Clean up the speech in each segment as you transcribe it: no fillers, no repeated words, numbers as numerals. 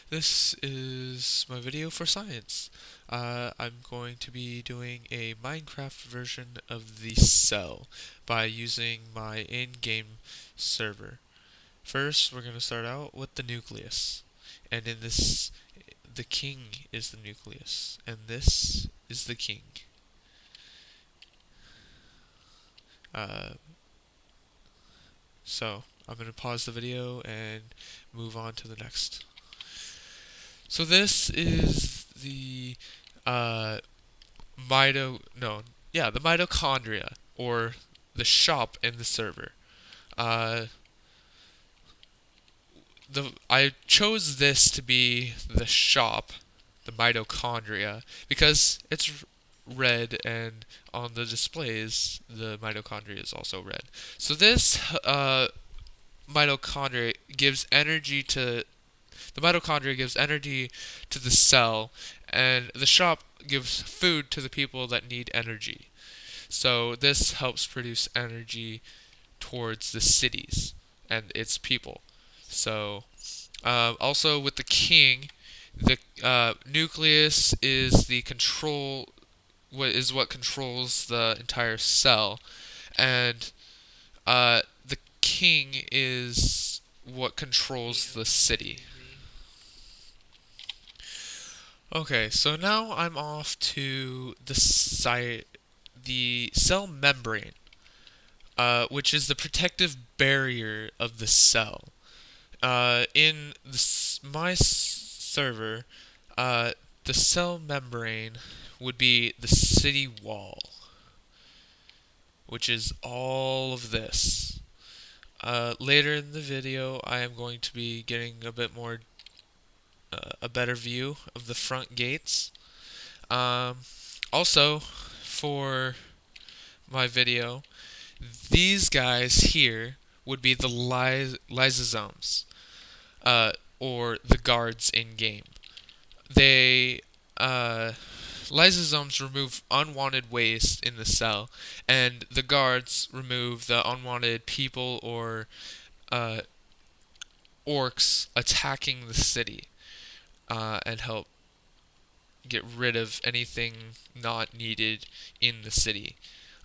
This is my video for science. I'm going to be doing a Minecraft version of the cell by using my in-game server. First, we're going to start out with the nucleus. And in this, the king is the nucleus. And this is the king. Uh, so, I'm going to pause the video and move on to the next. So this is the uh, the mitochondria, or the shop in the server. Uh, I chose this to be the shop, the mitochondria, because it's red, and on the displays the mitochondria is also red. So this mitochondria gives energy to the mitochondria gives energy to the cell, and the shop gives food to the people that need energy. So this helps produce energy towards the cities and its people. So also with the king, the nucleus is the control what controls the entire cell, and the king is what controls the city. Okay, so now I'm off to the cell membrane, which is the protective barrier of the cell. In my server, the cell membrane would be the city wall, which is all of this. Later in the video, I am going to be getting a better view of the front gates. Um, Also, for my video, these guys here would be the lysosomes, or the guards in game. They Lysosomes remove unwanted waste in the cell, and the guards remove the unwanted people or uh, orcs attacking the city, and help get rid of anything not needed in the city.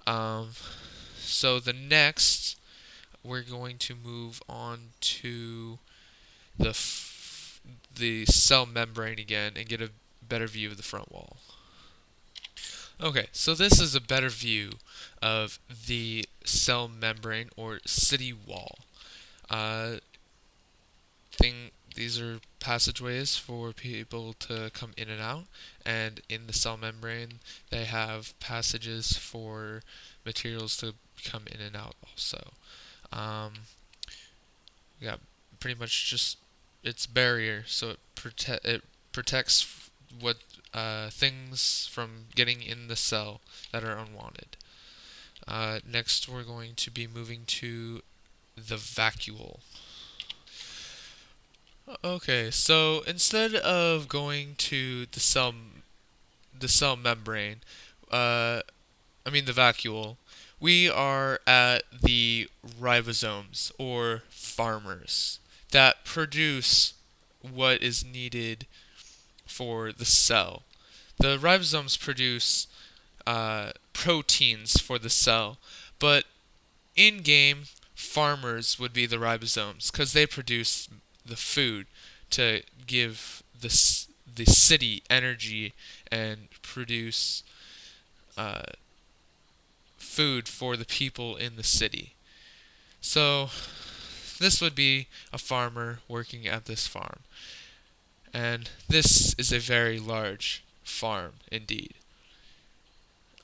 Um, so the next, we're going to move on to the cell membrane again and get a better view of the front wall. Okay, so this is a better view of the cell membrane or city wall. Uh, these are passageways for people to come in and out, and in the cell membrane they have passages for materials to come in and out also. Um, yeah, pretty much just its barrier, so it protects what things from getting in the cell that are unwanted. Next, we're going to be moving to the vacuole. Okay, so instead of going to the cell membrane, uh, the vacuole, we are at the ribosomes, or farmers, that produce what is needed for the cell. The ribosomes produce proteins for the cell, but in game, farmers would be the ribosomes because they produce the food to give the city energy and produce uh, food for the people in the city. So this would be a farmer working at this farm. And this is a very large farm indeed.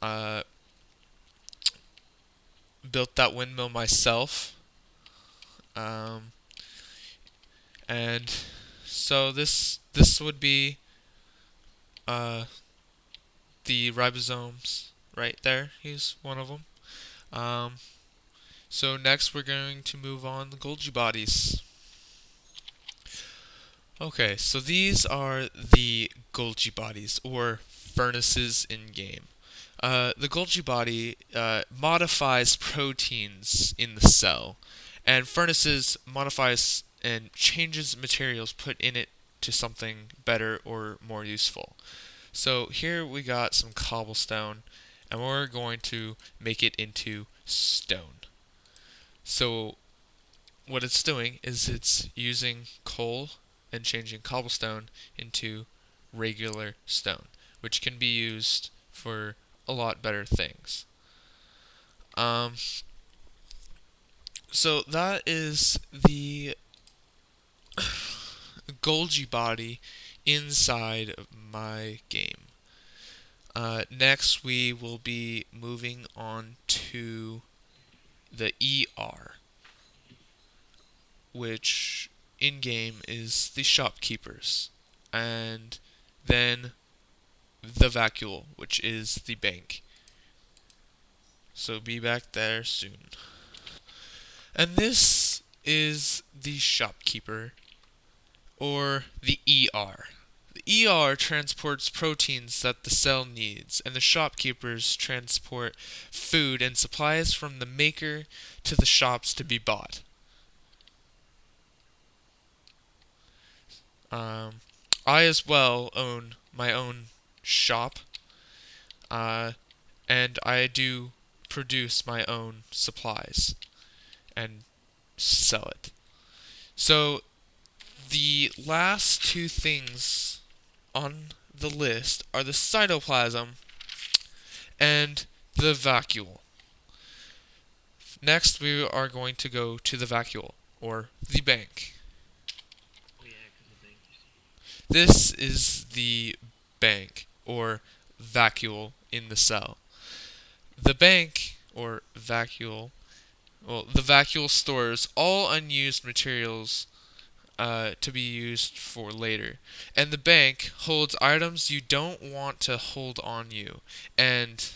Uh, Built that windmill myself. Um, and so this would be uh, the ribosomes right there. He's one of them. Um, so next we're going to move on the Golgi bodies. Okay, so these are the Golgi bodies, or furnaces in game. The Golgi body modifies proteins in the cell, and furnaces modifies and changes materials put in it to something better or more useful. So here we got some cobblestone, and we're going to make it into stone. So what it's doing is it's using coal and changing cobblestone into regular stone, which can be used for a lot better things. Um, so that is the Golgi body inside of my game. Next, we will be moving on to the ER, which in game is the shopkeepers, and then the vacuole, which is the bank. So be back there soon. And this is the shopkeeper, or the ER. The ER transports proteins that the cell needs, and the shopkeepers transport food and supplies from the maker to the shops to be bought. I as well own my own shop, uh, and I do produce my own supplies and sell it. So the last two things on the list are the cytoplasm and the vacuole. Next, we are going to go to the vacuole, or the bank. This is the bank, or vacuole in the cell. The bank, or vacuole, the vacuole stores all unused materials to be used for later. And the bank holds items you don't want to hold on you, and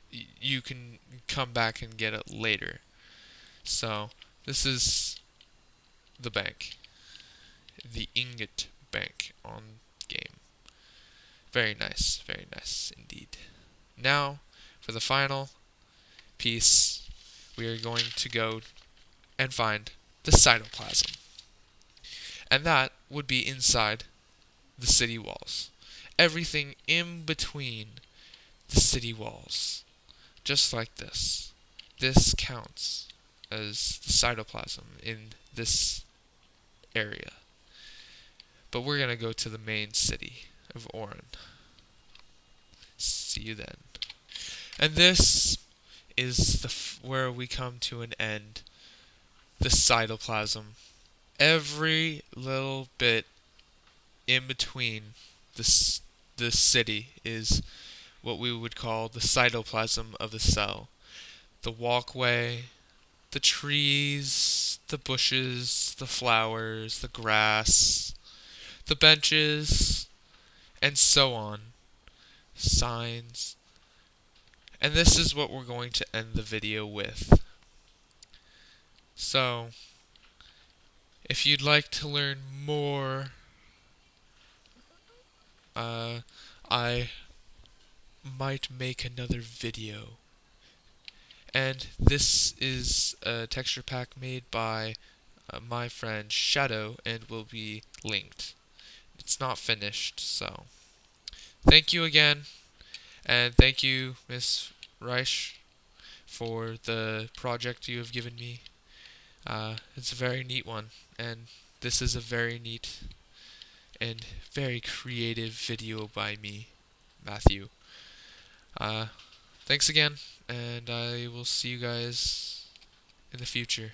you can come back and get it later. So, this is the bank. The ingot bank on game. Very nice indeed. Now, for the final piece, we are going to go and find the cytoplasm. And that would be inside the city walls. Everything in between the city walls. Just like this. This counts as the cytoplasm in this area. But we're going to go to the main city of Auran. See you then. And this is where we come to an end. The cytoplasm. Every little bit in between the city is what we would call the cytoplasm of the cell. The walkway, the trees, the bushes, the flowers, the grass, the benches, and so on. Signs. And this is what we're going to end the video with. So, if you'd like to learn more, I might make another video. And this is a texture pack made by my friend Shadow and will be linked. It's not finished, so thank you again, and thank you, Miss Reich, for the project you have given me. It's a very neat one, and this is a very neat and very creative video by me, Matthew. Thanks again, and I will see you guys in the future.